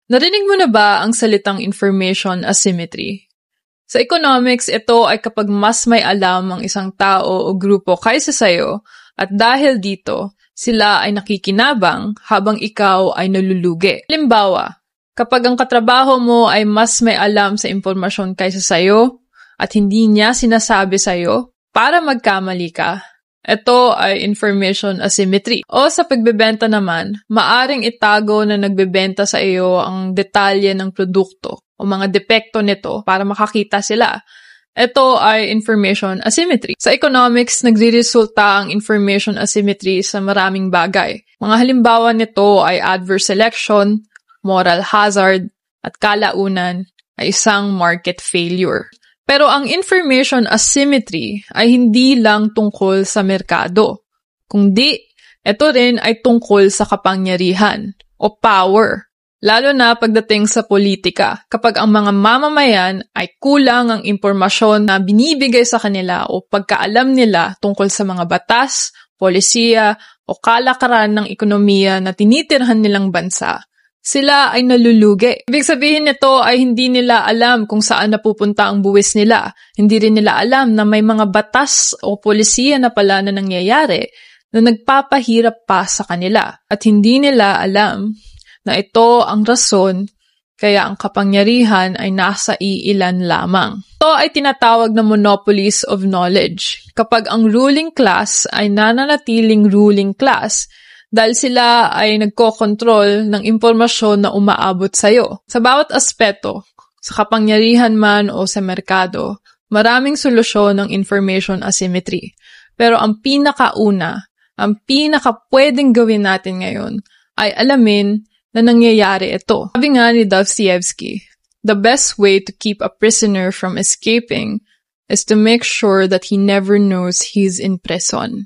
Narinig mo na ba ang salitang information asymmetry? Sa economics, ito ay kapag mas may alam ang isang tao o grupo kaysa sayo at dahil dito, sila ay nakikinabang habang ikaw ay nalulugi. Halimbawa, kapag ang katrabaho mo ay mas may alam sa impormasyon kaysa sayo at hindi niya sinasabi sayo para magkamali ka, ito ay information asymmetry. O sa pagbebenta naman, maaring itago na nagbebenta sa iyo ang detalye ng produkto o mga depekto nito para makakita sila. Ito ay information asymmetry. Sa economics, nagre-resulta ang information asymmetry sa maraming bagay. Mga halimbawa nito ay adverse selection, moral hazard, at kalaunan ay isang market failure. Pero ang information asymmetry ay hindi lang tungkol sa merkado, kundi ito rin ay tungkol sa kapangyarihan o power, lalo na pagdating sa politika kapag ang mga mamamayan ay kulang ang impormasyon na binibigay sa kanila o pagkaalam nila tungkol sa mga batas, polisiya o kalakaran ng ekonomiya na tinitirhan nilang bansa. Sila ay nalulugi. Ibig sabihin nito ay hindi nila alam kung saan napupunta ang buwis nila. Hindi rin nila alam na may mga batas o polisiya na pala na nangyayari na nagpapahirap pa sa kanila. At hindi nila alam na ito ang rason kaya ang kapangyarihan ay nasa iilan lamang. Ito ay tinatawag na monopolies of knowledge. Kapag ang ruling class ay nananatiling ruling class, dahil sila ay nagko-control ng impormasyon na umaabot sa'yo. Sa bawat aspeto, sa kapangyarihan man o sa merkado, maraming solusyon ng information asymmetry. Pero ang pinakauna, ang pinakapwedeng gawin natin ngayon, ay alamin na nangyayari ito. Sabi nga ni Dostoevsky, the best way to keep a prisoner from escaping is to make sure that he never knows he's in prison.